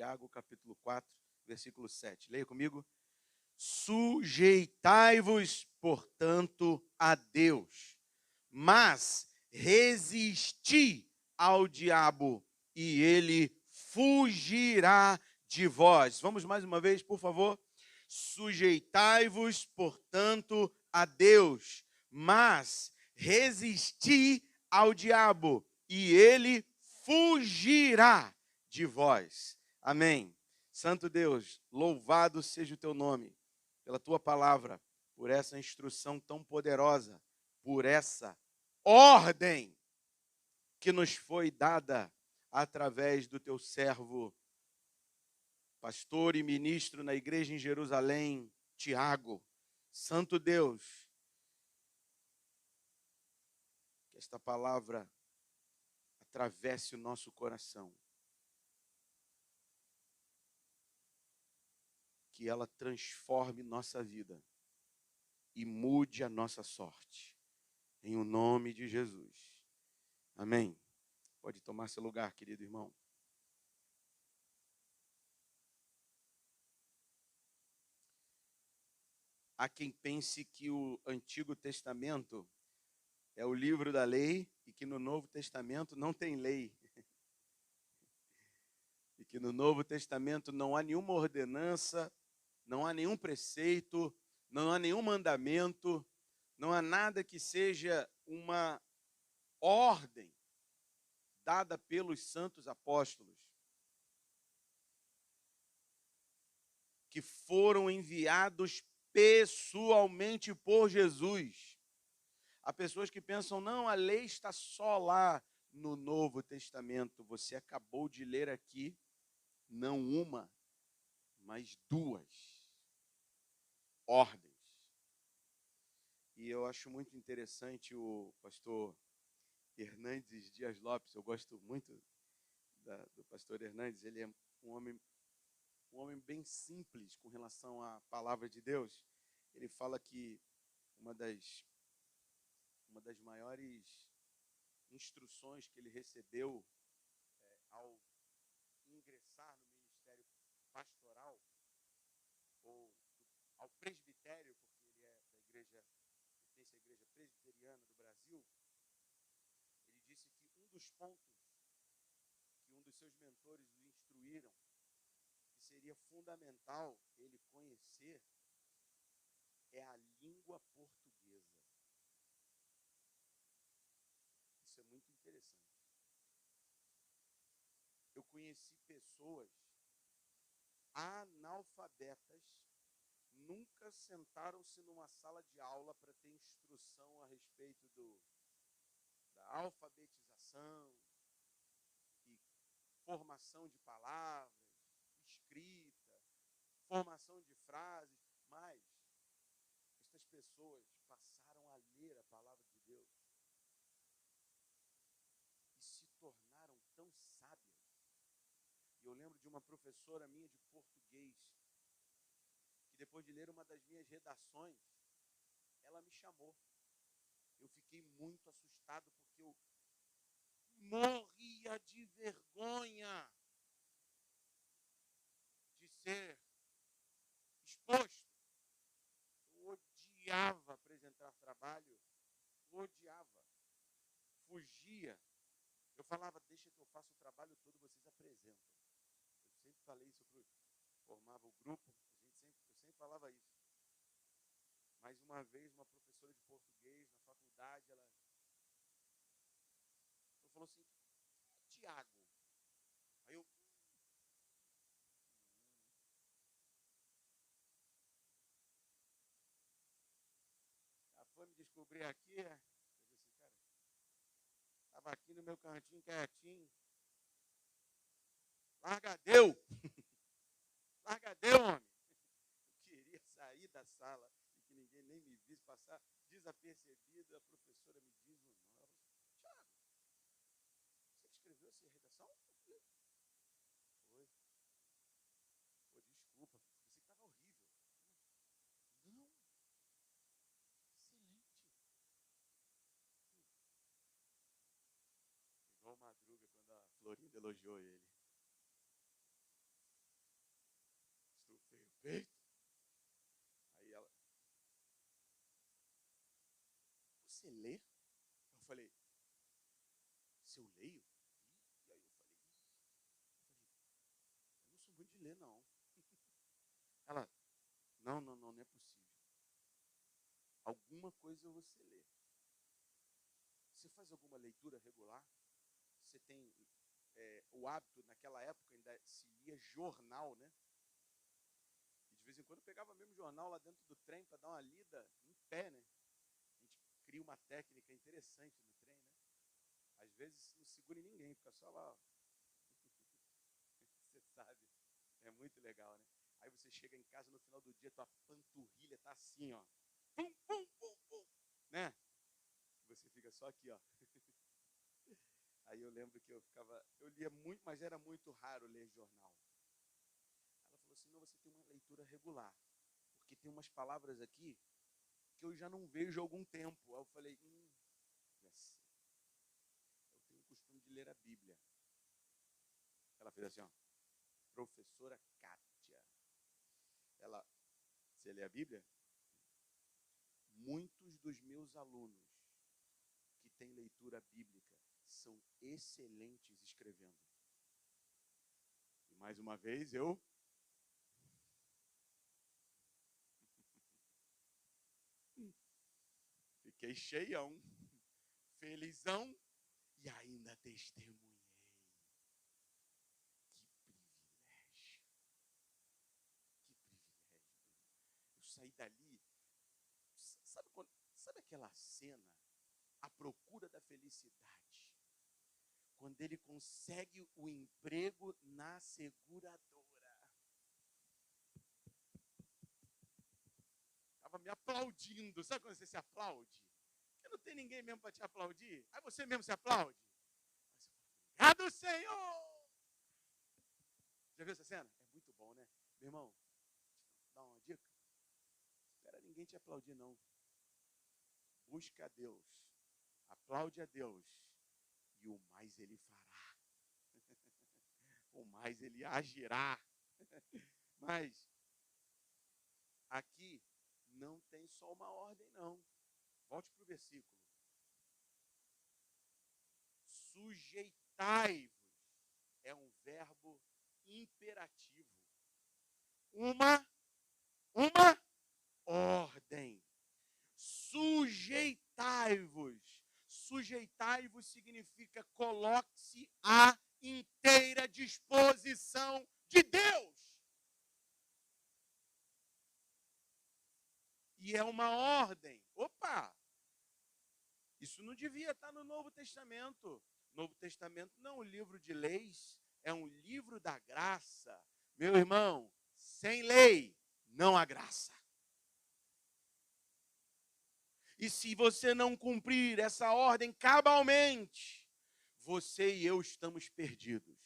Tiago, capítulo 4, versículo 7. Leia comigo. Sujeitai-vos, portanto, a Deus, mas resisti ao diabo, e ele fugirá de vós. Vamos mais uma vez, por favor. Sujeitai-vos, portanto, a Deus, mas resisti ao diabo, e ele fugirá de vós. Amém. Santo Deus, louvado seja o teu nome, pela tua palavra, por essa instrução tão poderosa, por essa ordem que nos foi dada através do teu servo, pastor e ministro na igreja em Jerusalém, Tiago. Santo Deus, que esta palavra atravesse o nosso coração, que ela transforme nossa vida e mude a nossa sorte, em o nome de Jesus. Amém. Pode tomar seu lugar, querido irmão. Há quem pense que o Antigo Testamento é o livro da lei e que no Novo Testamento não tem lei. E que no Novo Testamento não há nenhuma ordenança, não há nenhum preceito, não há nenhum mandamento, não há nada que seja uma ordem dada pelos santos apóstolos, que foram enviados pessoalmente por Jesus. Há pessoas que pensam, não, a lei está só lá no Novo Testamento. Você acabou de ler aqui, não uma, mas duas ordens. E eu acho muito interessante o pastor Hernandes Dias Lopes. Eu gosto muito do pastor Hernandes. Ele é um homem bem simples com relação à palavra de Deus. Ele fala que uma das maiores instruções que ele recebeu ao ingressar no ministério pastoral, ou ao presbitério, porque ele é da igreja, pertence à igreja presbiteriana do Brasil, ele disse que um dos pontos que um dos seus mentores o instruíram, que seria fundamental ele conhecer, é a língua portuguesa. Isso é muito interessante. Eu conheci pessoas analfabetas, nunca sentaram-se numa sala de aula para ter instrução a respeito da alfabetização e formação de palavras, escrita, formação de frases, mas estas pessoas passaram a ler a palavra de Deus e se tornaram tão sábias. E eu lembro de uma professora minha de português, que depois de ler uma das minhas redações, ela me chamou. Eu fiquei muito assustado, porque eu morria de vergonha de ser exposto. Eu odiava apresentar trabalho, odiava, fugia. Eu falava, deixa que eu faça o trabalho todo, vocês apresentam. Eu sempre falei isso, formava o grupo, eu sempre falava isso. Mais uma vez, uma professora de português na faculdade, ela falou assim, Tiago. Aí eu, ela foi me descobrir aqui, eu disse assim, cara, estava aqui no meu cantinho quietinho, largadeu, largadeu, homem. Eu queria sair da sala e que ninguém nem me visse passar desapercebido. A professora me diz o nome. Ela falou, Tiago, você escreveu essa redação? Foi. Pô, desculpa, você que estava horrível. Não, excelente. Igual Madruga, quando a Florinda elogiou ele. você lê? Eu falei, se eu leio? E aí eu falei, eu não sou muito de ler, não. Ela, não é possível. Alguma coisa você lê. Você faz alguma leitura regular? Você tem o hábito, naquela época ainda se lia jornal, né? E de vez em quando eu pegava mesmo jornal lá dentro do trem para dar uma lida em pé, né? A gente cria uma técnica interessante no trem, né? Às vezes não segura em ninguém, fica só lá, ó. Você sabe, é muito legal, né? Aí você chega em casa no final do dia, tua panturrilha tá assim, ó. Pum, pum, pum, pum, né? Você fica só aqui, ó. Aí eu lembro que eu lia muito, mas era muito raro ler jornal. Ela falou assim, não, você tem uma leitura regular, porque tem umas palavras aqui que eu já não vejo há algum tempo. Aí eu falei, já sei. Eu tenho o costume de ler a Bíblia. Ela fez assim, ó, professora Kátia. Ela, você lê a Bíblia? Muitos dos meus alunos que têm leitura bíblica são excelentes escrevendo. E mais uma vez eu fiquei cheião, felizão e ainda testemunhei. Que privilégio. Que privilégio. Eu saí dali, sabe aquela cena, A Procura da Felicidade? Quando ele consegue o emprego na seguradora. Estava me aplaudindo. Sabe quando você se aplaude? Porque não tem ninguém mesmo para te aplaudir. Aí você mesmo se aplaude. Obrigado, Senhor! Já viu essa cena? É muito bom, né? Meu irmão, dá uma dica. Não espera ninguém te aplaudir, não. Busca a Deus. Aplaude a Deus. E o mais ele fará. O mais ele agirá. Mas aqui não tem só uma ordem, não. Volte para o versículo. Sujeitai-vos é um verbo imperativo. Uma ordem. Sujeitai-vos. Sujeitai-vos significa coloque-se à inteira disposição de Deus. E é uma ordem. Opa! Isso não devia estar no Novo Testamento. Novo Testamento não é um livro de leis, é um livro da graça. Meu irmão, sem lei não há graça. E se você não cumprir essa ordem cabalmente, você e eu estamos perdidos.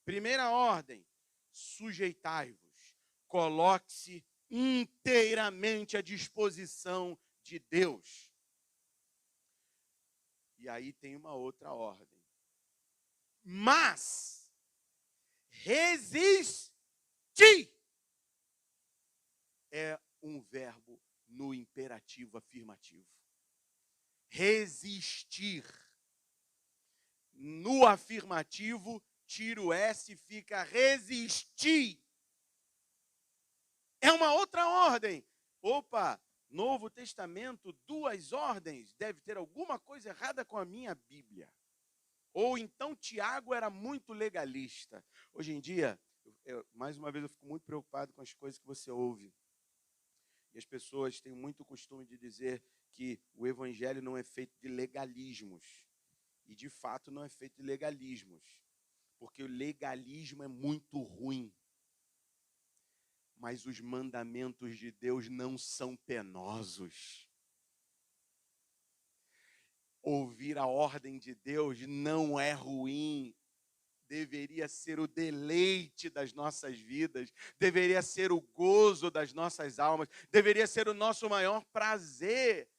Primeira ordem, sujeitai-vos. Coloque-se inteiramente à disposição de Deus. E aí tem uma outra ordem. Mas resistir é um verbo no imperativo afirmativo. Resistir. No afirmativo, tira o S e fica resistir. É uma outra ordem. Opa, Novo Testamento, duas ordens. Deve ter alguma coisa errada com a minha Bíblia. Ou então Tiago era muito legalista. Hoje em dia, mais uma vez, eu fico muito preocupado com as coisas que você ouve. E as pessoas têm muito costume de dizer que o evangelho não é feito de legalismos. E, de fato, não é feito de legalismos. Porque o legalismo é muito ruim. Mas os mandamentos de Deus não são penosos. Ouvir a ordem de Deus não é ruim. Deveria ser o deleite das nossas vidas, deveria ser o gozo das nossas almas, deveria ser o nosso maior prazer.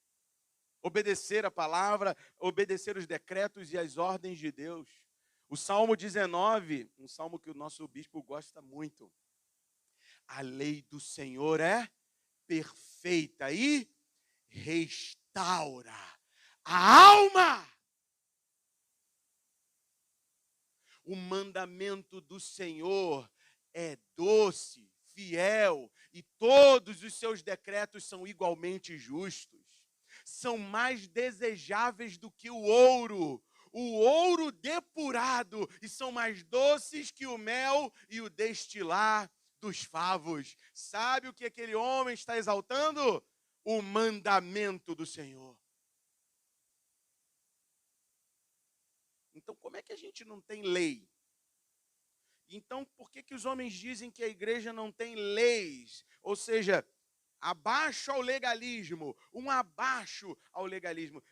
Obedecer a palavra, obedecer os decretos e as ordens de Deus. O Salmo 19, um salmo que o nosso bispo gosta muito. A lei do Senhor é perfeita e restaura restaura a alma. O mandamento do Senhor é doce, fiel, e todos os seus decretos são igualmente justos. São mais desejáveis do que o ouro depurado, e são mais doces que o mel e o destilar dos favos. Sabe o que aquele homem está exaltando? O mandamento do Senhor. Então, como é que a gente não tem lei? Então, por que os homens dizem que a igreja não tem leis? Ou seja, abaixo ao legalismo, um abaixo ao legalismo.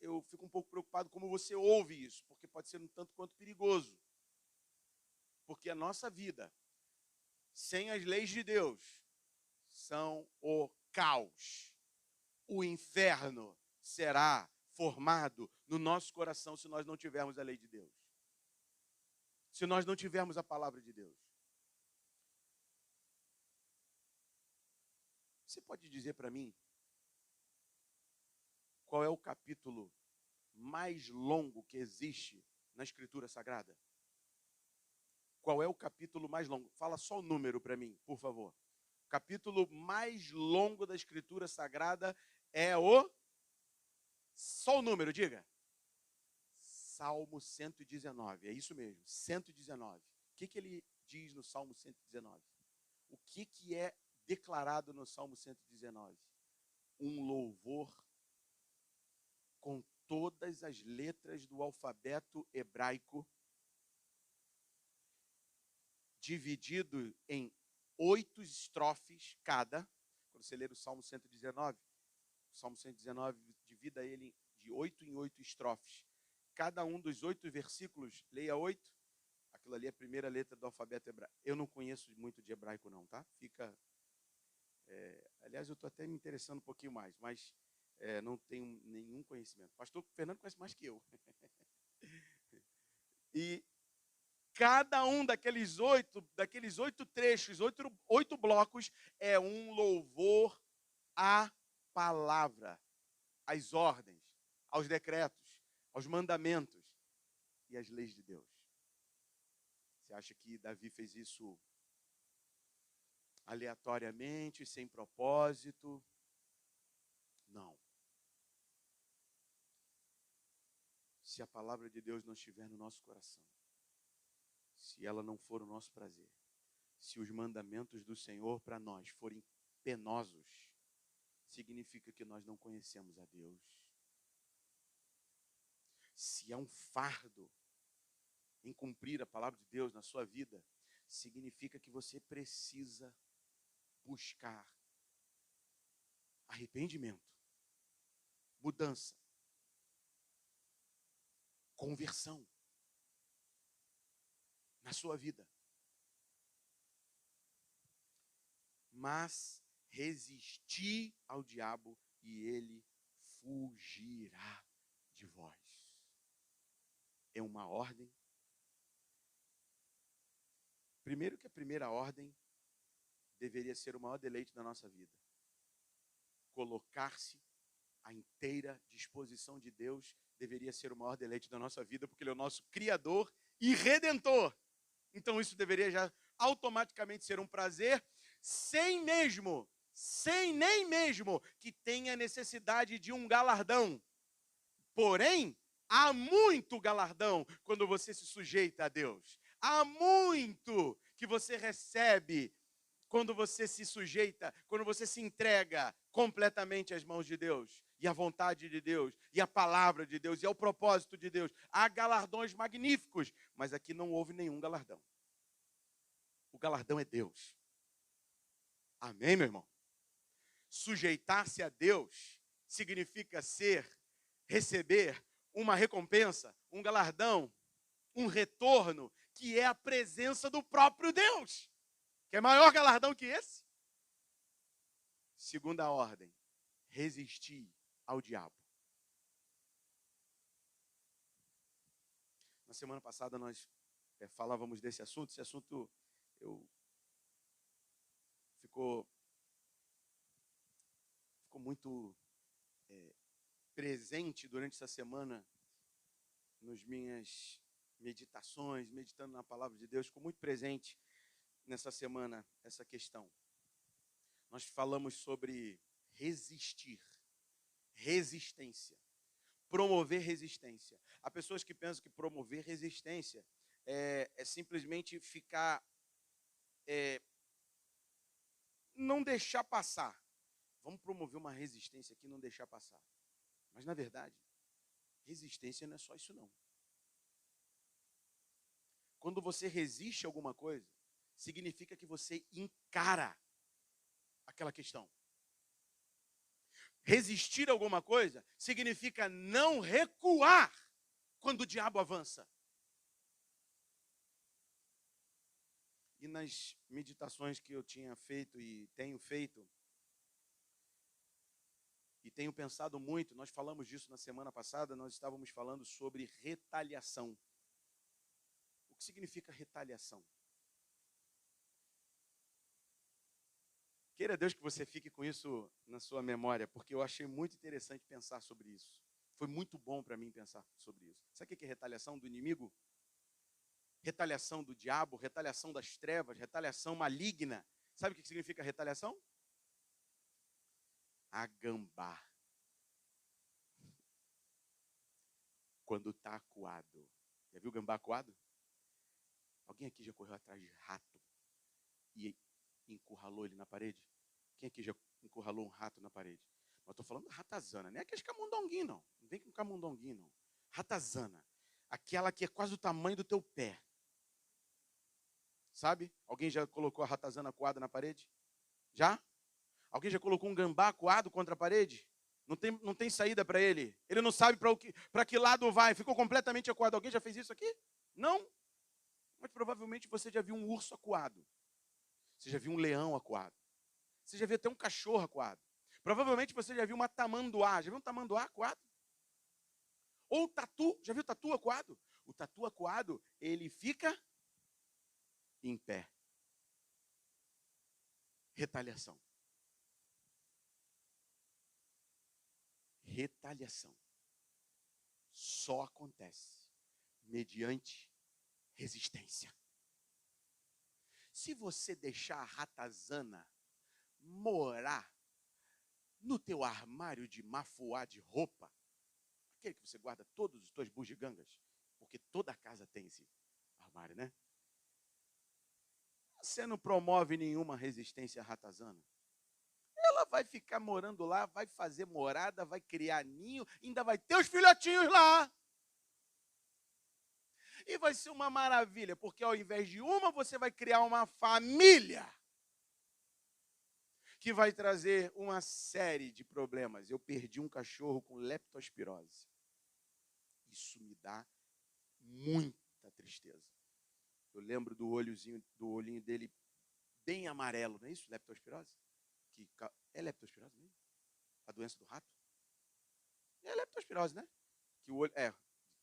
Eu fico um pouco preocupado como você ouve isso, porque pode ser um tanto quanto perigoso. Porque a nossa vida, sem as leis de Deus, são o caos. O inferno será formado no nosso coração se nós não tivermos a lei de Deus. Se nós não tivermos a palavra de Deus. Você pode dizer para mim qual é o capítulo mais longo que existe na Escritura Sagrada? Qual é o capítulo mais longo? Fala só o número para mim, por favor. O capítulo mais longo da Escritura Sagrada é o... Só o número, diga. Salmo 119, é isso mesmo, 119. O que ele diz no Salmo 119? O que é declarado no Salmo 119? Um louvor com todas as letras do alfabeto hebraico, dividido em 8 estrofes cada. Quando você ler o Salmo 119 divida ele de 8 em 8 estrofes. Cada um dos 8 versículos, leia 8. Aquilo ali é a primeira letra do alfabeto hebraico. Eu não conheço muito de hebraico não, tá? Aliás, eu estou até me interessando um pouquinho mais, mas não tenho nenhum conhecimento. Pastor Fernando conhece mais que eu. E cada um daqueles 8 trechos, 8 blocos, é um louvor à palavra, às ordens, aos decretos, aos mandamentos e às leis de Deus. Você acha que Davi fez isso aleatoriamente, sem propósito? Não. Se a palavra de Deus não estiver no nosso coração, se ela não for o nosso prazer, se os mandamentos do Senhor para nós forem penosos, significa que nós não conhecemos a Deus. Se é um fardo em cumprir a palavra de Deus na sua vida, significa que você precisa buscar arrependimento, mudança, conversão na sua vida. Mas resisti ao diabo e ele fugirá de vós. É uma ordem. Primeiro que a primeira ordem deveria ser o maior deleite da nossa vida. Colocar-se à inteira disposição de Deus deveria ser o maior deleite da nossa vida, porque Ele é o nosso Criador e Redentor. Então isso deveria já automaticamente ser um prazer, sem nem mesmo que tenha necessidade de um galardão. Porém, há muito galardão quando você se sujeita a Deus. Há muito que você recebe quando você se sujeita, quando você se entrega completamente às mãos de Deus, e à vontade de Deus, e à palavra de Deus, e ao propósito de Deus. Há galardões magníficos, mas aqui não houve nenhum galardão. O galardão é Deus. Amém, meu irmão? Sujeitar-se a Deus significa receber uma recompensa, um galardão, um retorno, que é a presença do próprio Deus. Quer maior galardão que esse? Segunda ordem, resistir ao diabo. Na semana passada nós falávamos desse assunto. Esse assunto ficou muito presente durante essa semana, nas minhas meditações, meditando na palavra de Deus, ficou muito presente nessa semana essa questão. Nós falamos sobre resistir, resistência, promover resistência. Há pessoas que pensam que promover resistência é simplesmente ficar, não deixar passar. Vamos promover uma resistência aqui e não deixar passar. Mas, na verdade, resistência não é só isso, não. Quando você resiste a alguma coisa, significa que você encara aquela questão. Resistir a alguma coisa significa não recuar quando o diabo avança. E nas meditações que eu tinha feito e tenho feito, e tenho pensado muito, nós falamos disso na semana passada, nós estávamos falando sobre retaliação. O que significa retaliação? Queira Deus que você fique com isso na sua memória, porque eu achei muito interessante pensar sobre isso. Foi muito bom para mim pensar sobre isso. Sabe o que é retaliação do inimigo? Retaliação do diabo, retaliação das trevas, retaliação maligna. Sabe o que significa retaliação? Agambar. Quando está acuado. Já viu gambá acuado? Alguém aqui já correu atrás de rato e encurralou ele na parede? Quem aqui já encurralou um rato na parede? Mas eu estou falando ratazana, não é aqueles camundonguinhos, não. Não vem com camundonguinho, não. Ratazana. Aquela que é quase o tamanho do teu pé. Sabe? Alguém já colocou a ratazana acuada na parede? Já? Alguém já colocou um gambá acuado contra a parede? Não tem saída para ele. Ele não sabe para que lado vai. Ficou completamente acuado. Alguém já fez isso aqui? Não? Mas provavelmente você já viu um urso acuado. Você já viu um leão acuado. Você já viu até um cachorro acuado. Provavelmente você já viu uma tamanduá. Já viu um tamanduá acuado? Ou tatu. Já viu tatu acuado? O tatu acuado, ele fica em pé. Retaliação. Retaliação só acontece mediante resistência. Se você deixar a ratazana morar no teu armário de mafuá de roupa, aquele que você guarda todos os teus bugigangas, porque toda casa tem esse armário, né? Você não promove nenhuma resistência à ratazana. Ela vai ficar morando lá, vai fazer morada, vai criar ninho, ainda vai ter os filhotinhos lá. E vai ser uma maravilha, porque ao invés de uma, você vai criar uma família que vai trazer uma série de problemas. Eu perdi um cachorro com leptospirose. Isso me dá muita tristeza. Eu lembro do olhinho dele bem amarelo, não é isso? Leptospirose? É leptospirose mesmo? A doença do rato? É leptospirose, né? Que o olho.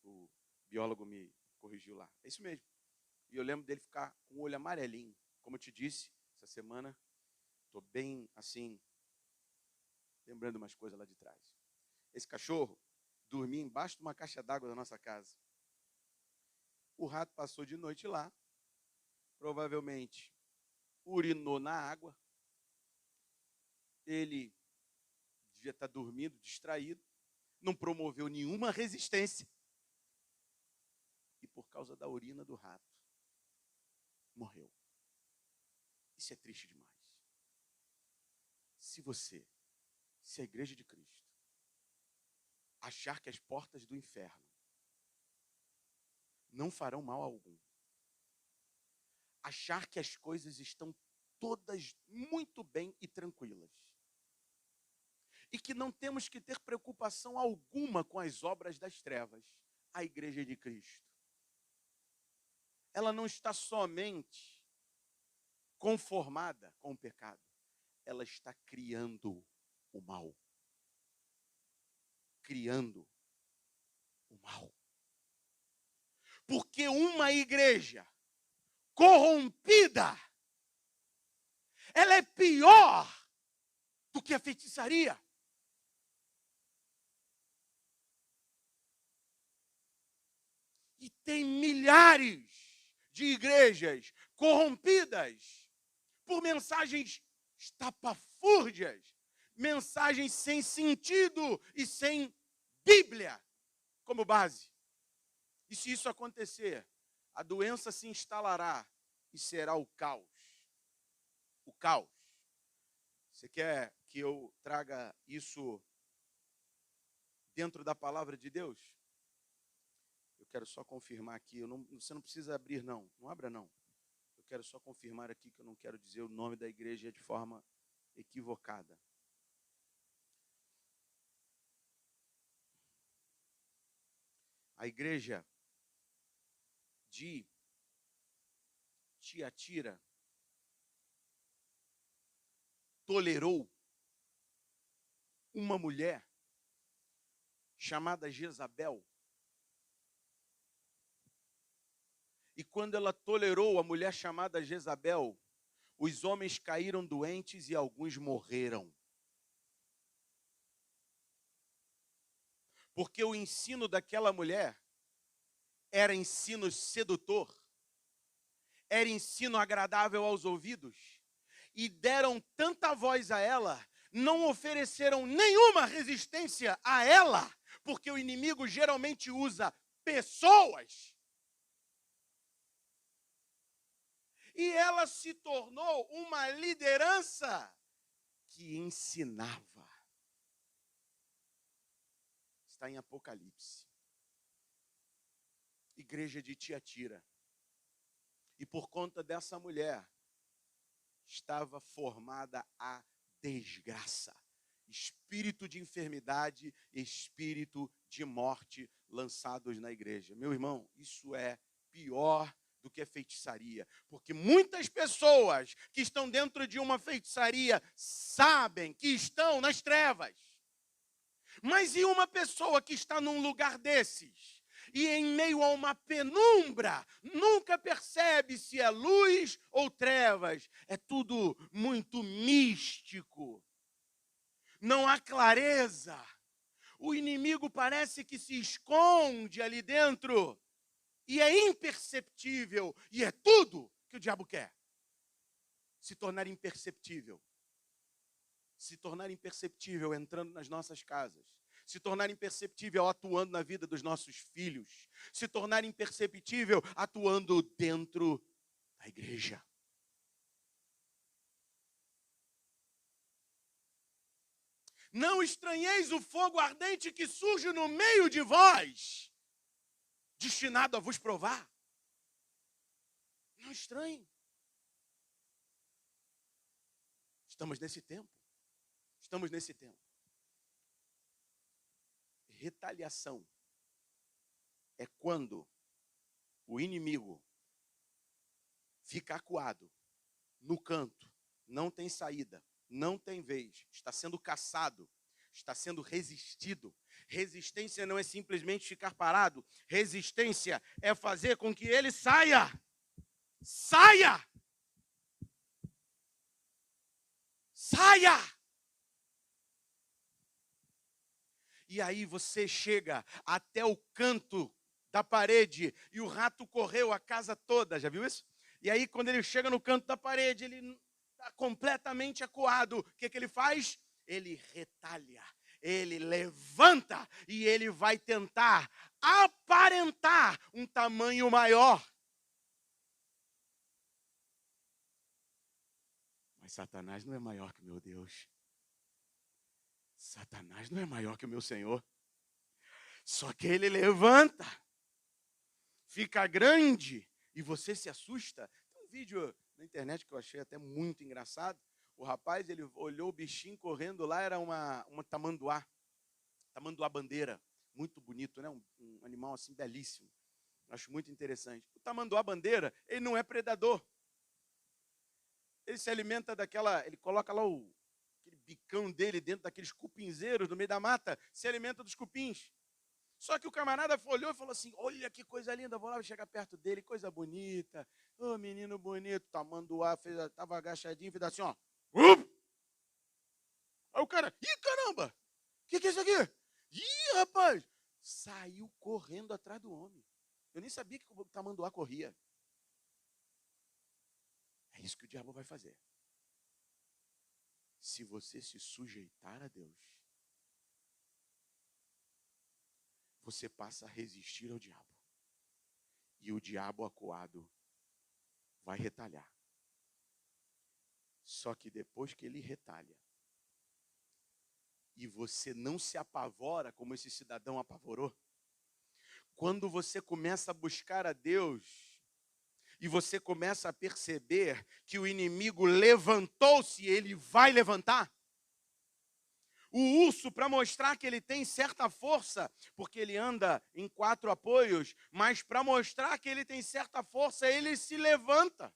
O biólogo me corrigiu lá. É isso mesmo. E eu lembro dele ficar com o olho amarelinho. Como eu te disse, essa semana, estou bem assim, lembrando umas coisas lá de trás. Esse cachorro dormia embaixo de uma caixa d'água da nossa casa. O rato passou de noite lá, provavelmente urinou na água. Ele devia estar dormindo, distraído, não promoveu nenhuma resistência. E por causa da urina do rato, morreu. Isso é triste demais. Se a Igreja de Cristo achar que as portas do inferno não farão mal algum, achar que as coisas estão todas muito bem e tranquilas, e que não temos que ter preocupação alguma com as obras das trevas, a Igreja de Cristo, ela não está somente conformada com o pecado, ela está criando o mal. Criando o mal. Porque uma igreja corrompida, ela é pior do que a feitiçaria. tem milhares de igrejas corrompidas por mensagens estapafúrdias, mensagens sem sentido e sem Bíblia como base. E se isso acontecer, a doença se instalará e será o caos. O caos. Você quer que eu traga isso dentro da palavra de Deus? Eu quero só confirmar aqui. Você não precisa abrir, não. Não abra, não. Eu quero só confirmar aqui que eu não quero dizer o nome da igreja de forma equivocada. A igreja de Tiatira tolerou uma mulher chamada Jezabel. E quando ela tolerou a mulher chamada Jezabel, os homens caíram doentes e alguns morreram. Porque o ensino daquela mulher era ensino sedutor, era ensino agradável aos ouvidos, e deram tanta voz a ela, não ofereceram nenhuma resistência a ela, porque o inimigo geralmente usa pessoas. E ela se tornou uma liderança que ensinava. Está em Apocalipse. Igreja de Tiatira. E por conta dessa mulher, estava formada a desgraça. Espírito de enfermidade, espírito de morte lançados na igreja. Meu irmão, isso é pior do que a feitiçaria, porque muitas pessoas que estão dentro de uma feitiçaria sabem que estão nas trevas. Mas e uma pessoa que está num lugar desses e em meio a uma penumbra, nunca percebe se é luz ou trevas? É tudo muito místico. Não há clareza. O inimigo parece que se esconde ali dentro e é imperceptível. E é tudo que o diabo quer. Se tornar imperceptível. Se tornar imperceptível entrando nas nossas casas. Se tornar imperceptível atuando na vida dos nossos filhos. Se tornar imperceptível atuando dentro da igreja. Não estranheis o fogo ardente que surge no meio de vós, destinado a vos provar. Não estranhe. Estamos nesse tempo. Estamos nesse tempo. Retaliação é quando o inimigo fica acuado, no canto, não tem saída, não tem vez, está sendo caçado, está sendo resistido. Resistência não é simplesmente ficar parado. Resistência é fazer com que ele saia. Saia! Saia! E aí você chega até o canto da parede e o rato correu a casa toda. Já viu isso? E aí quando ele chega no canto da parede, ele está completamente acuado. O que ele faz? Ele retalha. Ele levanta e ele vai tentar aparentar um tamanho maior. Mas Satanás não é maior que o meu Deus. Satanás não é maior que o meu Senhor. Só que ele levanta, fica grande e você se assusta. Tem um vídeo na internet que eu achei até muito engraçado. O rapaz, ele olhou o bichinho correndo lá, era uma tamanduá. Tamanduá bandeira. Muito bonito, né? Um animal assim belíssimo. Acho muito interessante. O tamanduá bandeira, ele não é predador. Ele se alimenta daquela, ele coloca lá aquele bicão dele dentro daqueles cupinzeiros no meio da mata, se alimenta dos cupins. Só que o camarada olhou e falou assim, olha que coisa linda, vou lá chegar perto dele, coisa bonita. Ô, menino bonito, tamanduá, estava agachadinho, fez assim, ó. Aí o cara, ih, caramba, o que é isso aqui? Ih, rapaz, saiu correndo atrás do homem. Eu nem sabia que o tamanduá corria. É isso que o diabo vai fazer. Se você se sujeitar a Deus, você passa a resistir ao diabo. E o diabo acuado vai retalhar. Só que depois que ele retalha, e você não se apavora como esse cidadão apavorou, quando você começa a buscar a Deus, e você começa a perceber que o inimigo levantou-se e ele vai levantar, o urso, para mostrar que ele tem certa força, porque ele anda em 4 apoios, mas para mostrar que ele tem certa força, ele se levanta.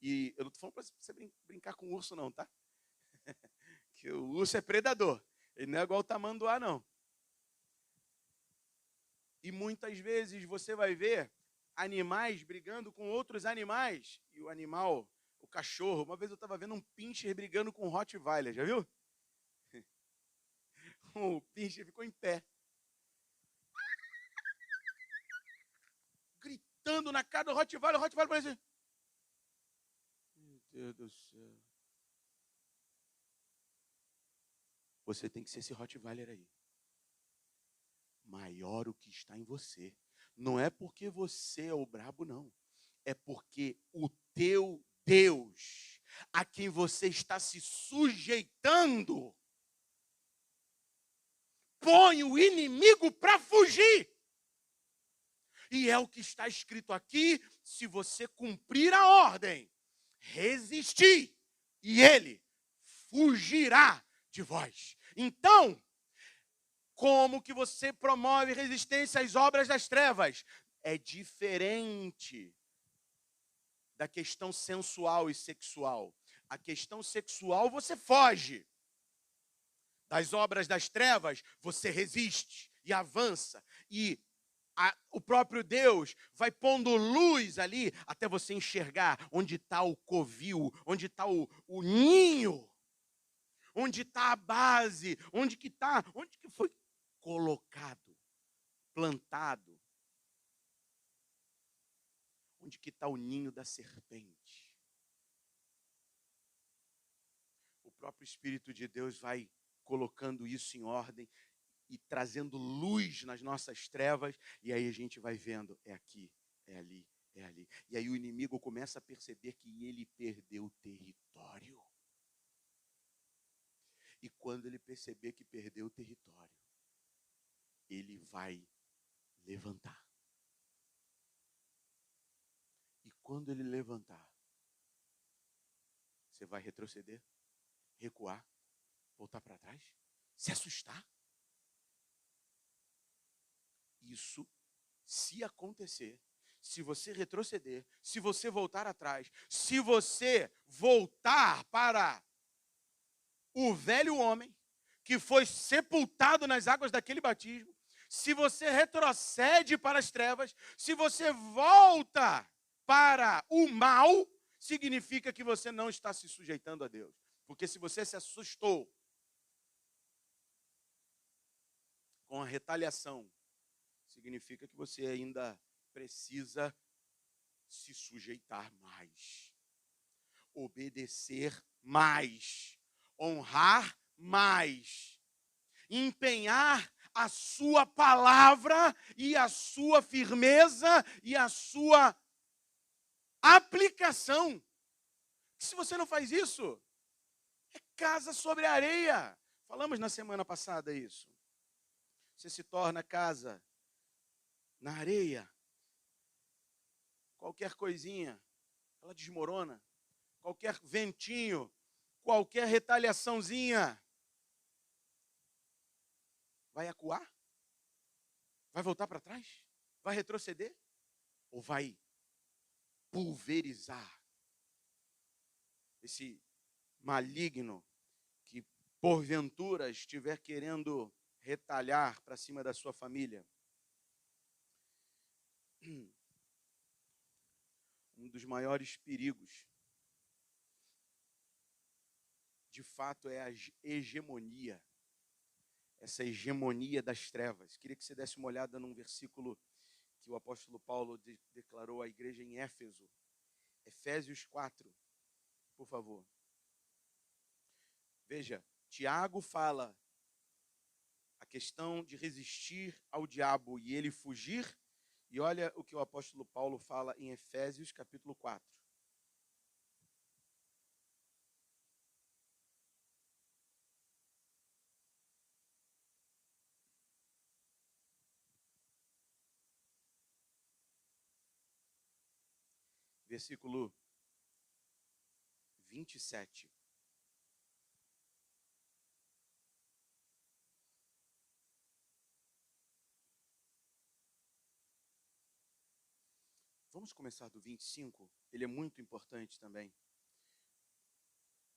E eu não estou falando para você brincar com o urso não, tá? Que o urso é predador. Ele não é igual o tamanduá, não. E muitas vezes você vai ver animais brigando com outros animais. E o animal, o cachorro, uma vez eu estava vendo um pincher brigando com um Rottweiler, já viu? O pincher ficou em pé, gritando na cara do Rottweiler. O Rottweiler parece assim, meu Deus do céu. Você tem que ser esse Rottweiler aí. Maior o que está em você. Não é porque você é o brabo, não. É porque o teu Deus, a quem você está se sujeitando, põe o inimigo para fugir. E é o que está escrito aqui: se você cumprir a ordem, resistir, e ele fugirá de vós. Então, como que você promove resistência às obras das trevas? É diferente da questão sensual e sexual. A questão sexual você foge. Das obras das trevas você resiste e avança. E o próprio Deus vai pondo luz ali até você enxergar onde está o covil, onde está o ninho, onde está a base, onde que foi colocado, plantado, onde que está o ninho da serpente. O próprio Espírito de Deus vai colocando isso em ordem e trazendo luz nas nossas trevas, e aí a gente vai vendo, é aqui, é ali, é ali. E aí o inimigo começa a perceber que ele perdeu o território. E quando ele perceber que perdeu o território, ele vai levantar. E quando ele levantar, você vai retroceder, recuar, voltar para trás, se assustar. Isso, se acontecer, se você retroceder, se você voltar atrás, se você voltar para o velho homem que foi sepultado nas águas daquele batismo, se você retrocede para as trevas, se você volta para o mal, significa que você não está se sujeitando a Deus. Porque se você se assustou com a retaliação, significa que você ainda precisa se sujeitar mais, obedecer mais, honrar mais, empenhar a sua palavra e a sua firmeza e a sua aplicação. Se você não faz isso, é casa sobre areia. Falamos na semana passada isso. Você se torna casa na areia. Qualquer coisinha, ela desmorona. Qualquer ventinho, qualquer retaliaçãozinha, vai acuar? Vai voltar para trás? Vai retroceder? Ou vai pulverizar esse maligno que porventura estiver querendo retalhar para cima da sua família? Um dos maiores perigos, de fato, é a hegemonia. Essa hegemonia das trevas. Queria que você desse uma olhada num versículo que o apóstolo Paulo declarou à igreja em Éfeso. Efésios 4, por favor. Veja, Tiago fala a questão de resistir ao diabo e ele fugir. E olha o que o apóstolo Paulo fala em Efésios capítulo 4. Versículo 27. Vamos começar do 25, ele é muito importante também.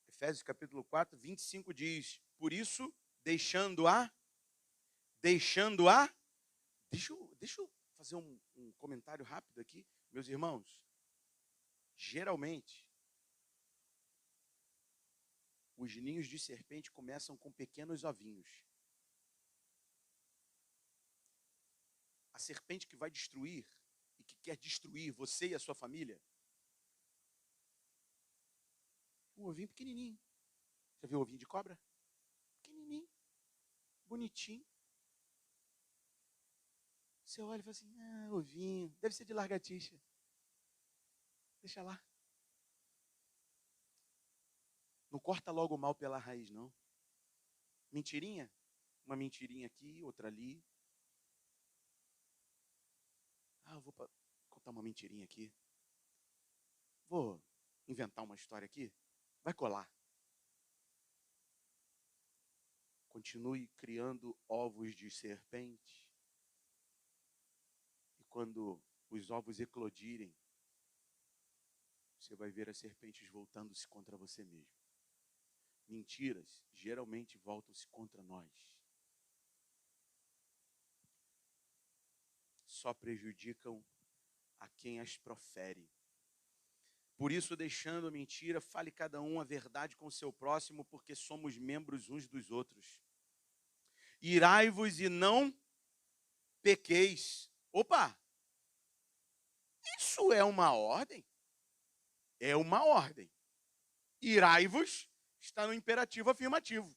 Efésios capítulo 4, 25 diz, por isso, deixa eu fazer um comentário rápido aqui, meus irmãos. Geralmente, os ninhos de serpente começam com pequenos ovinhos. A serpente que vai destruir e que quer destruir você e a sua família, um ovinho pequenininho. Já viu o ovinho de cobra? Pequenininho, bonitinho. Você olha e fala assim, ovinho, deve ser de largatixa. Deixa lá. Não corta logo o mal pela raiz, não. Mentirinha? Uma mentirinha aqui, outra ali. Eu vou contar uma mentirinha aqui. Vou inventar uma história aqui. Vai colar. Continue criando ovos de serpente. E quando os ovos eclodirem, você vai ver as serpentes voltando-se contra você mesmo. Mentiras geralmente voltam-se contra nós. Só prejudicam a quem as profere. Por isso, deixando a mentira, fale cada um a verdade com o seu próximo, porque somos membros uns dos outros. Irai-vos e não pequeis. Opa! Isso é uma ordem? É uma ordem. Irai-vos está no imperativo afirmativo.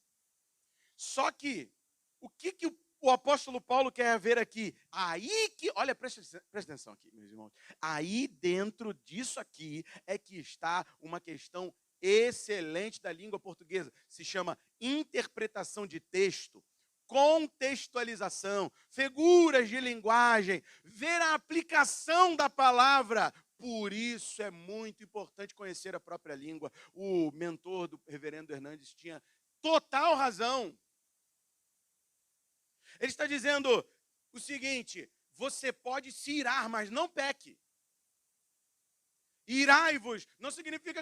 Só que, o que o apóstolo Paulo quer ver aqui? Aí que, olha, presta atenção aqui, meus irmãos. Aí dentro disso aqui é que está uma questão excelente da língua portuguesa. Se chama interpretação de texto, contextualização, figuras de linguagem, ver a aplicação da palavra. Por isso é muito importante conhecer a própria língua. O mentor do reverendo Hernandes tinha total razão. Ele está dizendo o seguinte, você pode se irar, mas não peque. Irai-vos não significa...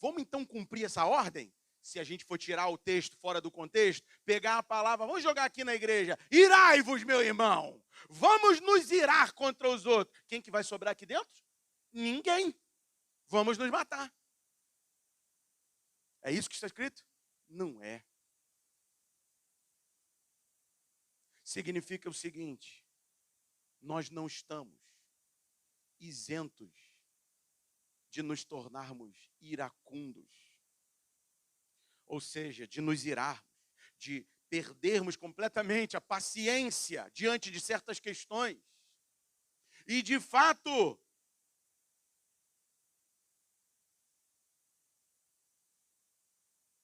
Vamos então cumprir essa ordem? Se a gente for tirar o texto fora do contexto, pegar a palavra, vamos jogar aqui na igreja. Irai-vos, meu irmão. Vamos nos irar contra os outros. Quem que vai sobrar aqui dentro? Ninguém. Vamos nos matar. É isso que está escrito? Não é. Significa o seguinte, nós não estamos isentos de nos tornarmos iracundos. Ou seja, de nos irarmos, de perdermos completamente a paciência diante de certas questões. E, de fato,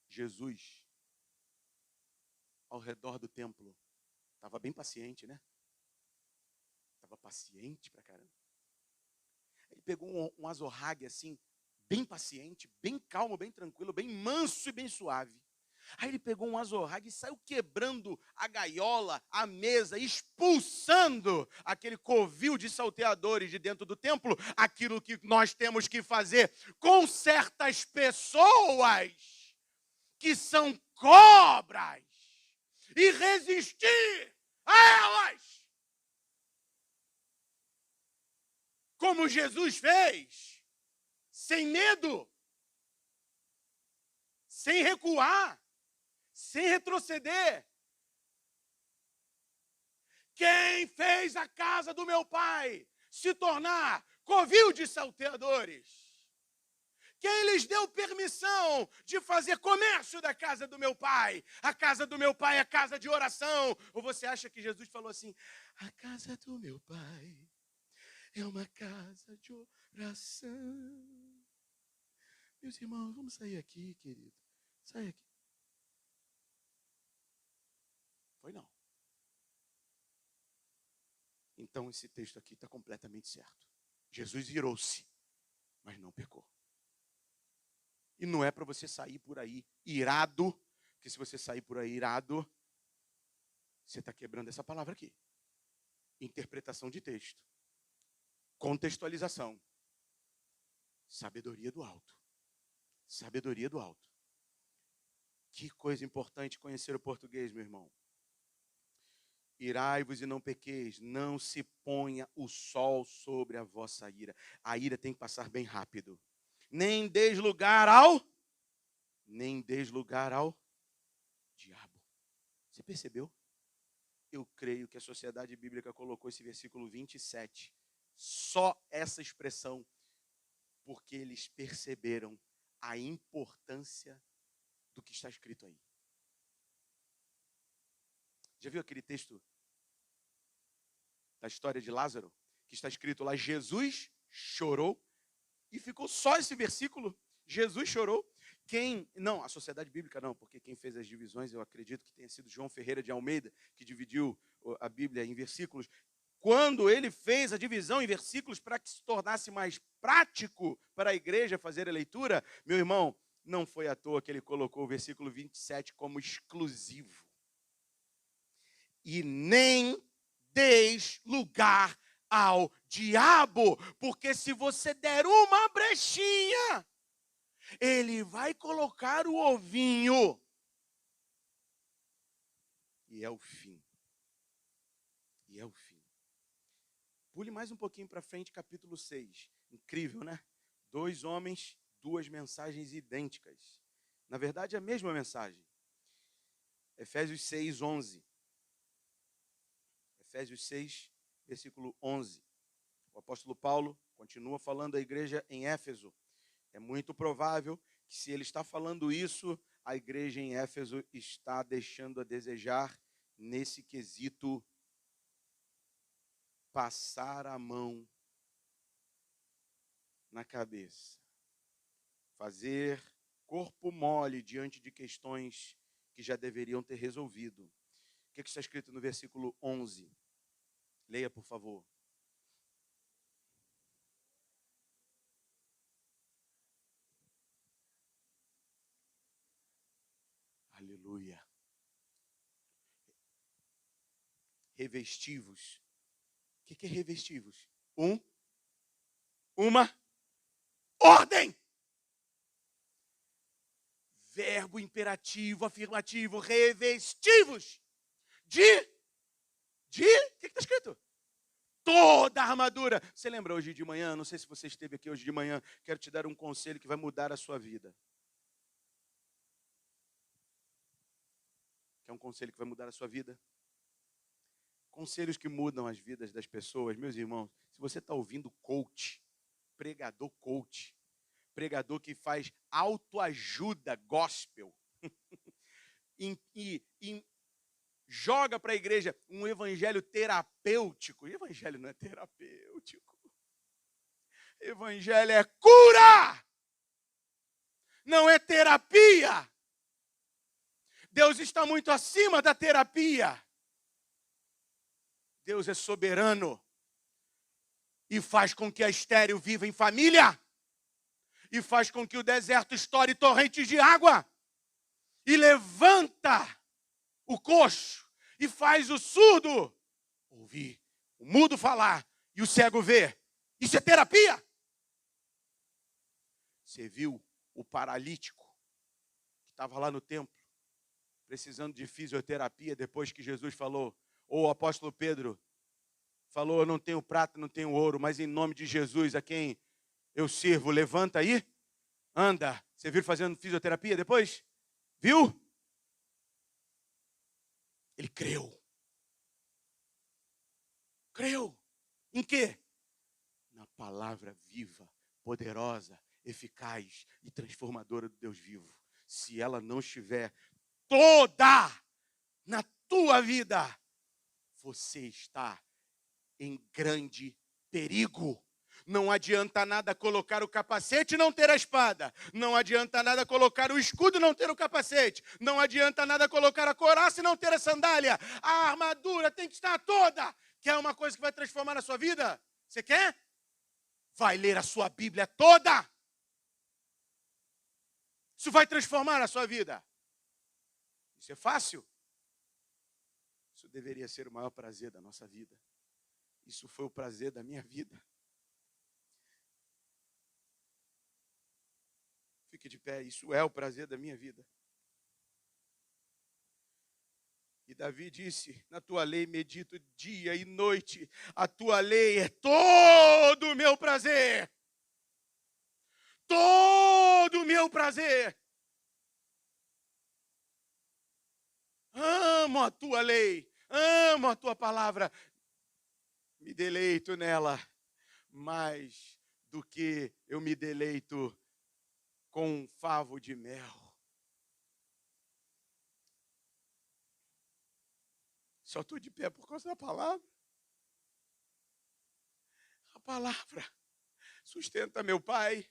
Jesus, ao redor do templo, estava bem paciente, né? Estava paciente pra caramba. Ele pegou um azorrague assim, bem paciente, bem calmo, bem tranquilo, bem manso e bem suave. Aí ele pegou um azorrague e saiu quebrando a gaiola, a mesa, expulsando aquele covil de salteadores de dentro do templo. Aquilo que nós temos que fazer com certas pessoas que são cobras e resistir a elas. Como Jesus fez, sem medo, sem recuar, sem retroceder. Quem fez a casa do meu pai se tornar covil de salteadores? Quem lhes deu permissão de fazer comércio da casa do meu pai? A casa do meu pai é casa de oração. Ou você acha que Jesus falou assim, a casa do meu pai é uma casa de oração? Meus irmãos, vamos sair aqui, querido. Sai aqui. Foi não. Então esse texto aqui está completamente certo. Jesus virou-se, mas não pecou. E não é para você sair por aí irado, porque se você sair por aí irado, você está quebrando essa palavra aqui. Interpretação de texto. Contextualização. Sabedoria do alto. Sabedoria do alto. Que coisa importante conhecer o português, meu irmão. Irai-vos e não pequeis, não se ponha o sol sobre a vossa ira. A ira tem que passar bem rápido. Nem deis lugar ao diabo. Você percebeu? Eu creio que a Sociedade Bíblica colocou esse versículo 27, só essa expressão, porque eles perceberam a importância do que está escrito aí. Já viu aquele texto da história de Lázaro? Que está escrito lá, Jesus chorou. E ficou só esse versículo, Jesus chorou. Não, a Sociedade Bíblica não, porque quem fez as divisões, eu acredito que tenha sido João Ferreira de Almeida, que dividiu a Bíblia em versículos. Quando ele fez a divisão em versículos para que se tornasse mais prático para a igreja fazer a leitura, meu irmão, não foi à toa que ele colocou o versículo 27 como exclusivo. E nem deis lugar ao diabo, porque se você der uma brechinha, ele vai colocar o ovinho. E é o fim. E é o fim. Pule mais um pouquinho para frente, capítulo 6. Incrível, né? 2 homens, 2 mensagens idênticas. Na verdade, a mesma mensagem. Efésios 6, 11. Efésios 6, versículo 11. O apóstolo Paulo continua falando à igreja em Éfeso. É muito provável que, se ele está falando isso, a igreja em Éfeso está deixando a desejar nesse quesito passar a mão na cabeça. Fazer corpo mole diante de questões que já deveriam ter resolvido. O que está escrito no versículo 11? Leia, por favor. Aleluia. Revestivos. O que é revestivos? Uma ordem. Verbo imperativo, afirmativo, revestivos. O que está escrito? Toda a armadura. Você lembra hoje de manhã? Não sei se você esteve aqui hoje de manhã. Quero te dar um conselho que vai mudar a sua vida. Quer um conselho que vai mudar a sua vida? Conselhos que mudam as vidas das pessoas. Meus irmãos, se você está ouvindo coach, pregador que faz autoajuda gospel, e joga para a igreja um evangelho terapêutico. Evangelho não é terapêutico. Evangelho é cura. Não é terapia. Deus está muito acima da terapia. Deus é soberano e faz com que a estéril viva em família e faz com que o deserto estoure torrentes de água e levanta o coxo e faz o surdo ouvir, o mudo falar e o cego ver. Isso é terapia. Você viu o paralítico que estava lá no templo precisando de fisioterapia depois que Jesus falou, ou o apóstolo Pedro falou, eu não tenho prata, não tenho ouro, mas em nome de Jesus, a quem eu sirvo, levanta aí, anda. Você viu fazendo fisioterapia depois? Viu? Ele creu. Creu. Em quê? Na palavra viva, poderosa, eficaz e transformadora do Deus vivo. Se ela não estiver toda na tua vida, você está em grande perigo. Não adianta nada colocar o capacete e não ter a espada. Não adianta nada colocar o escudo e não ter o capacete. Não adianta nada colocar a couraça e não ter a sandália. A armadura tem que estar toda. Quer uma coisa que vai transformar a sua vida? Você quer? Vai ler a sua Bíblia toda. Isso vai transformar a sua vida. Isso é fácil? Isso deveria ser o maior prazer da nossa vida. Isso foi o prazer da minha vida. Fique de pé, isso é o prazer da minha vida. E Davi disse, na tua lei medito dia e noite, a tua lei é todo o meu prazer. Todo o meu prazer. Amo a tua lei, amo a tua palavra. Me deleito nela mais do que eu me deleito com um favo de mel. Só estou de pé por causa da palavra. A palavra sustenta meu pai,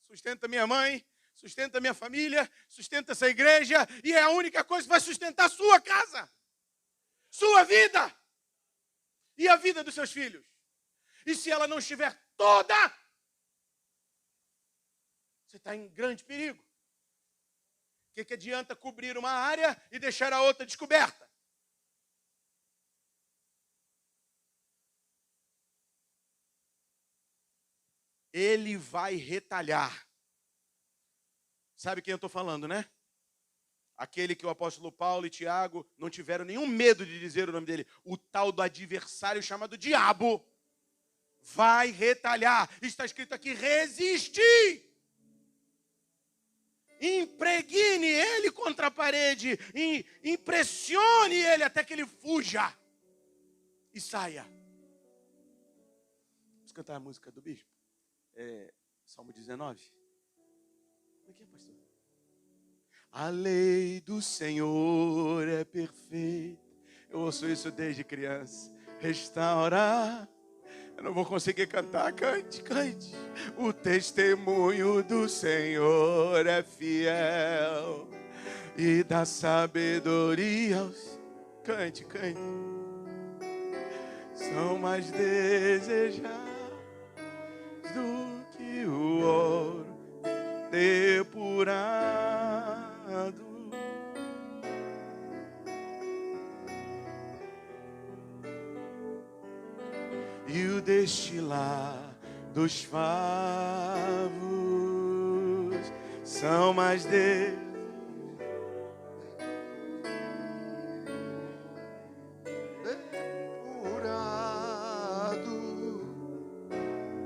sustenta minha mãe, sustenta minha família, sustenta essa igreja e é a única coisa que vai sustentar a sua casa, sua vida e a vida dos seus filhos. E se ela não estiver toda, você está em grande perigo. O que adianta cobrir uma área e deixar a outra descoberta? Ele vai retalhar. Sabe quem eu estou falando, né? Aquele que o apóstolo Paulo e Tiago não tiveram nenhum medo de dizer o nome dele. O tal do adversário chamado diabo vai retalhar. Está escrito aqui, resiste. Impregne ele contra a parede. Impressione ele até que ele fuja. E saia. Vamos cantar a música do bispo? Salmo 19. Como é que é, pastor? A lei do Senhor é perfeita. Eu ouço isso desde criança. Restaurar. Eu não vou conseguir cantar. Cante, cante. O testemunho do Senhor é fiel e dá sabedoria aos... Cante, cante. São mais desejados do que o ouro depurado. E o destilar dos favos são mais depurado,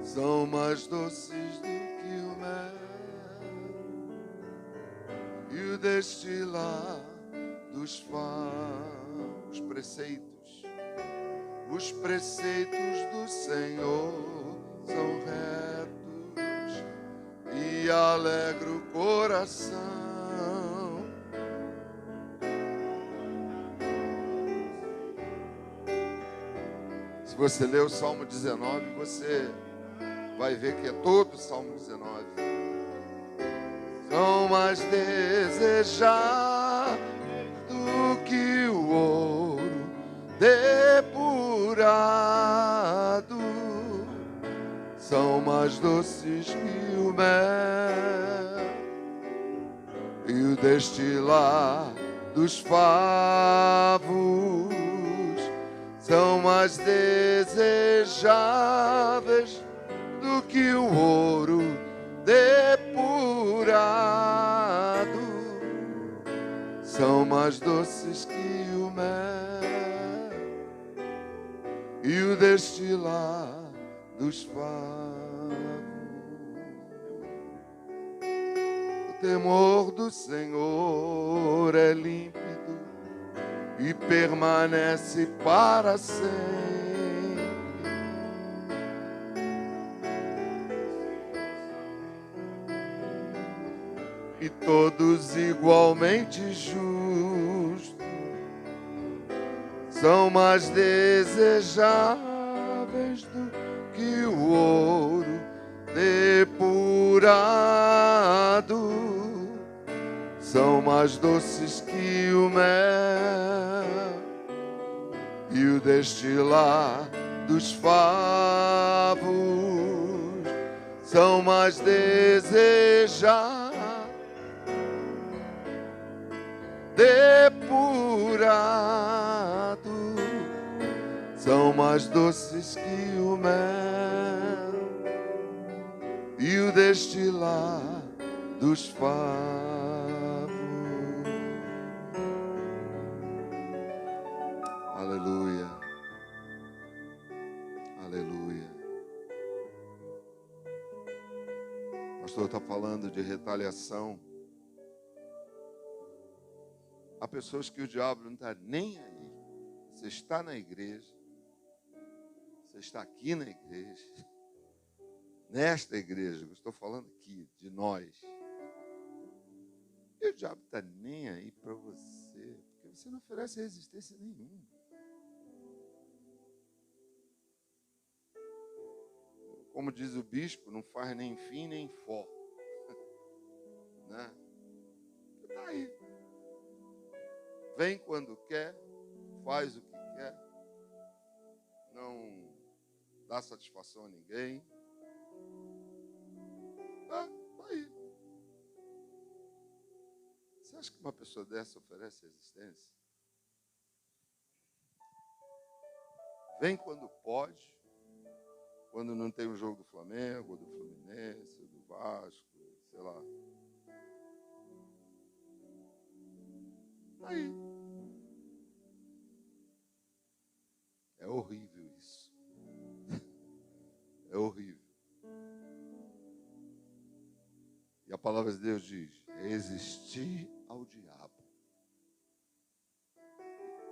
são mais doces do que o mel. E o destilar dos favos, os preceitos do Senhor são retos e alegra o coração. Se você ler o Salmo 19, você vai ver que é todo o Salmo 19. São mais desejados do que o ouro depurado, são mais doces que o mel e o destilar dos favos são mais desejáveis do que o ouro depurado, são mais doces que o mel e o destilar dos favos. O temor do Senhor é límpido e permanece para sempre. e todos igualmente justos são mais desejáveis do que o ouro depurado, são mais doces que o mel e o destilar dos favos, são mais desejados, depurado, são mais doces que o mel e o destilar dos favos. Aleluia, aleluia. O pastor está falando de retaliação. Há pessoas que o diabo não está nem aí. Você está na igreja, você está aqui na igreja, nesta igreja, eu estou falando aqui de nós. E o diabo está nem aí para você, porque você não oferece resistência nenhuma. Como diz o bispo, não faz nem fim nem fó. Né? Está aí. Vem quando quer, faz o que quer, não dá satisfação a ninguém. Está aí. Você acha que uma pessoa dessa oferece resistência? Vem quando pode, quando não tem o jogo do Flamengo, do Fluminense, do Vasco, sei lá. Aí. É horrível isso. É horrível. E a palavra de Deus diz: resistir ao diabo,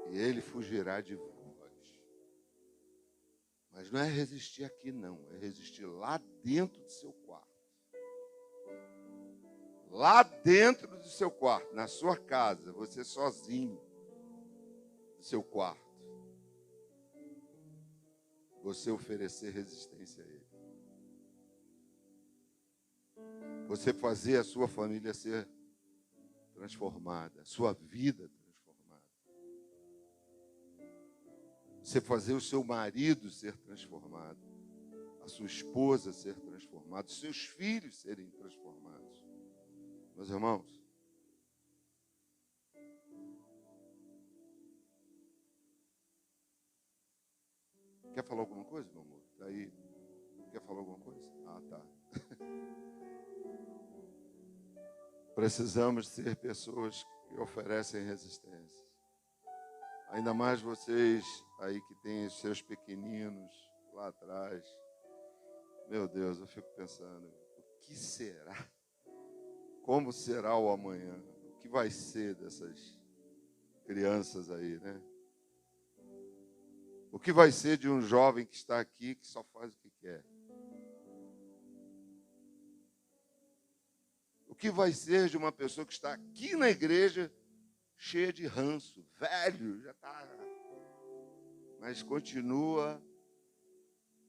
e ele fugirá de vós. Mas não é resistir aqui não, é resistir lá dentro do seu quarto. Lá dentro do seu quarto, na sua casa, você sozinho, no seu quarto. Você oferecer resistência a ele. Você fazer a sua família ser transformada, a sua vida transformada. Você fazer o seu marido ser transformado, a sua esposa ser transformada, os seus filhos serem transformados. Meus irmãos, quer falar alguma coisa, meu amor? Tá aí. Quer falar alguma coisa? Ah, tá. Precisamos ser pessoas que oferecem resistência. Ainda mais vocês aí que têm os seus pequeninos lá atrás. Meu Deus, eu fico pensando, o que será? Como será o amanhã? O que vai ser dessas crianças aí, né? O que vai ser de um jovem que está aqui, que só faz o que quer? O que vai ser de uma pessoa que está aqui na igreja, cheia de ranço, velho, já está, mas continua,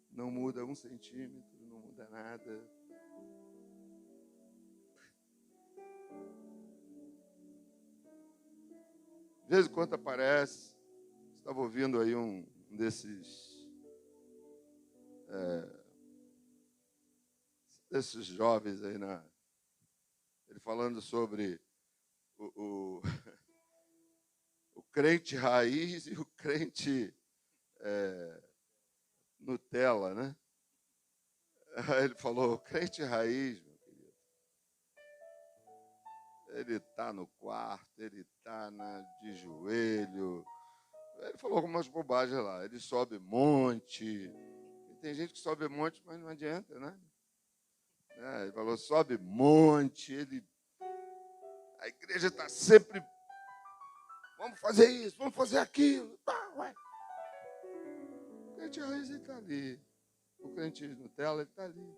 não muda 1 centímetro, não muda nada. De vez em quando aparece, estava ouvindo aí um desses jovens aí ele falando sobre o crente raiz e o crente Nutella, né? Aí ele falou, o crente raiz, meu querido, ele está no quarto, ele está de joelho. Ele falou algumas bobagens lá. Ele sobe monte. E tem gente que sobe monte, mas não adianta, né? Ele falou, sobe monte. A igreja está sempre, vamos fazer isso, vamos fazer aquilo. Ué. O crente raiz, ele está ali. O crente Nutella, ele está ali.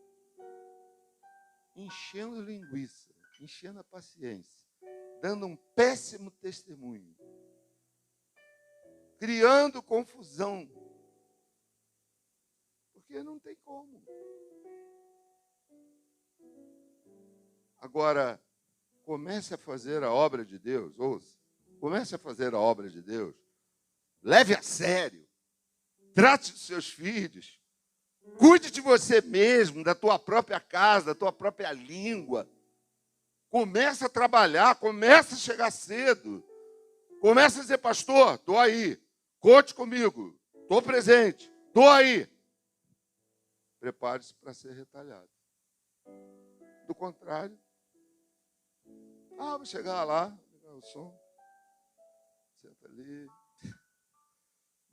Enchendo linguiça. enchendo a paciência, dando um péssimo testemunho, criando confusão, porque não tem como. Agora, comece a fazer a obra de Deus, ouça, comece a fazer a obra de Deus, leve a sério, trate os seus filhos, cuide de você mesmo, da tua própria casa, da tua própria língua. Comece a trabalhar, comece a chegar cedo. Comece a dizer, pastor, estou aí, conte comigo, estou presente, estou aí. Prepare-se para ser retalhado. Do contrário, vou chegar lá, ligar o som, senta ali,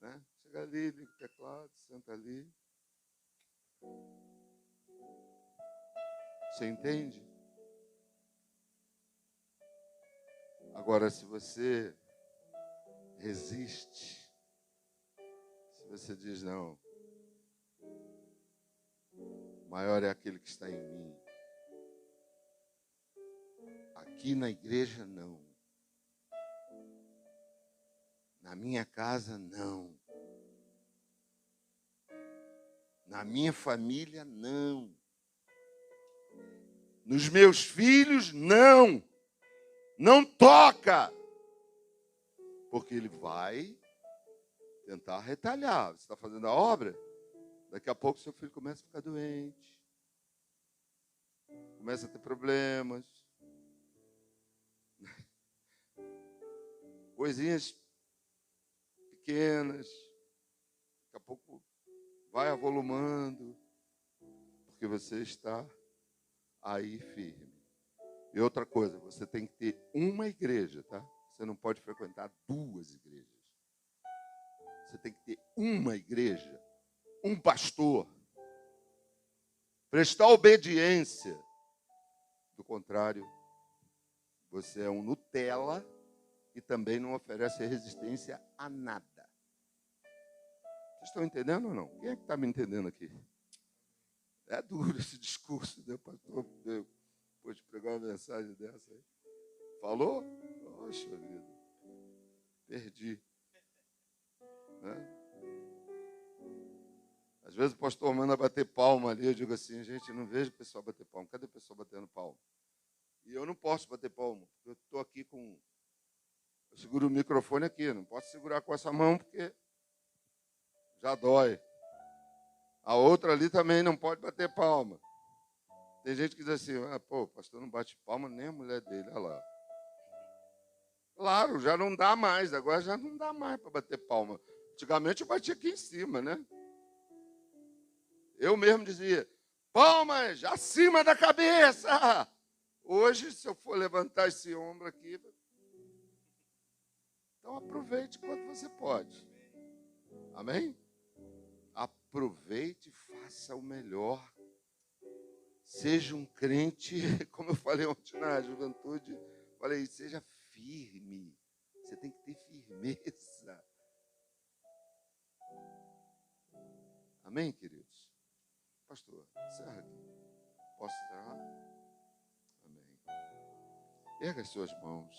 né? Chega ali, liga o teclado, senta ali. Você entende? Agora, se você resiste, se você diz, não, maior é aquele que está em mim. Aqui na igreja, não. Na minha casa, não. Na minha família, não. Nos meus filhos, não. Não toca. Porque ele vai tentar retalhar. Você está fazendo a obra? Daqui a pouco seu filho começa a ficar doente. Começa a ter problemas. Coisinhas pequenas. Daqui a pouco vai avolumando. Porque você está aí firme. E outra coisa, você tem que ter uma igreja, tá? Você não pode frequentar 2 igrejas. Você tem que ter uma igreja, um pastor. Prestar obediência. Do contrário, você é um Nutella e também não oferece resistência a nada. Vocês estão entendendo ou não? Quem é que está me entendendo aqui? É duro esse discurso, né, pastor? Depois de pregar uma mensagem dessa aí. Falou? Poxa vida. Perdi. Né? Às vezes o pastor manda bater palma ali, eu digo assim, gente, não vejo o pessoal bater palma. Cadê o pessoal batendo palma? E eu não posso bater palma, porque eu estou aqui com... Eu seguro o microfone aqui, não posso segurar com essa mão, porque já dói. A outra ali também não pode bater palma. Tem gente que diz assim, o pastor não bate palma, nem a mulher dele, olha lá. Claro, já não dá mais, agora já não dá mais para bater palma. Antigamente eu batia aqui em cima, né? Eu mesmo dizia, palmas acima da cabeça. Hoje, se eu for levantar esse ombro aqui, então aproveite quando você pode. Amém? Aproveite e faça o melhor. Seja um crente, como eu falei ontem na juventude, falei, seja firme. Você tem que ter firmeza. Amém, queridos? Pastor, encerra aqui. Posso encerrar? Amém. Erga as suas mãos.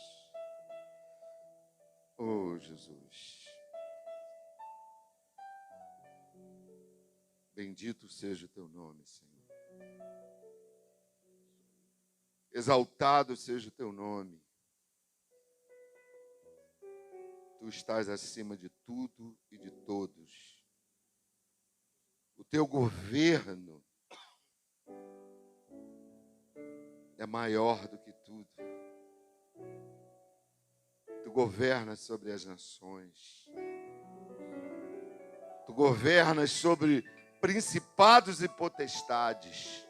Oh, Jesus. Bendito seja o teu nome, Senhor. Exaltado seja o teu nome. Tu estás acima de tudo e de todos. O teu governo é maior do que tudo. Tu governas sobre as nações. Tu governas sobre principados e potestades.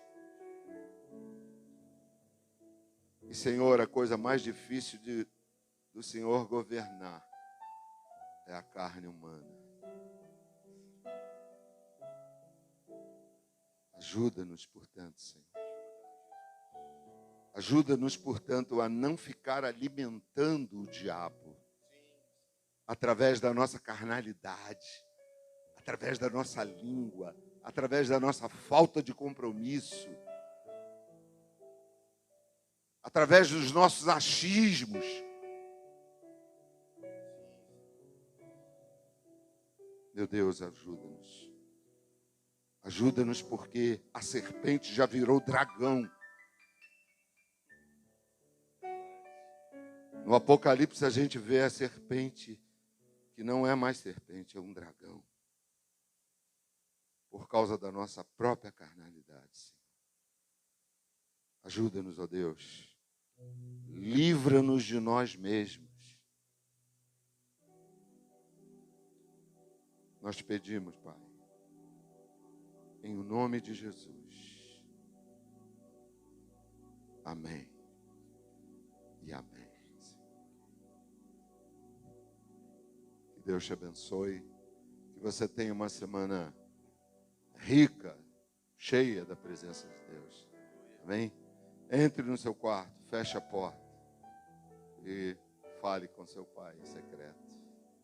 E, Senhor, a coisa mais difícil do Senhor governar é a carne humana. Ajuda-nos, portanto, Senhor. Ajuda-nos, portanto, a não ficar alimentando o diabo através da nossa carnalidade, através da nossa língua, através da nossa falta de compromisso. através dos nossos achismos. Meu Deus, ajuda-nos. Ajuda-nos porque a serpente já virou dragão. No Apocalipse a gente vê a serpente que não é mais serpente, é um dragão. Por causa da nossa própria carnalidade, Senhor. Ajuda-nos, ó Deus. Livra-nos de nós mesmos. Nós te pedimos, Pai, em o nome de Jesus. Amém. E amém. Que Deus te abençoe. Que você tenha uma semana rica, cheia da presença de Deus. Amém? Entre no seu quarto, feche a porta e fale com seu Pai em secreto.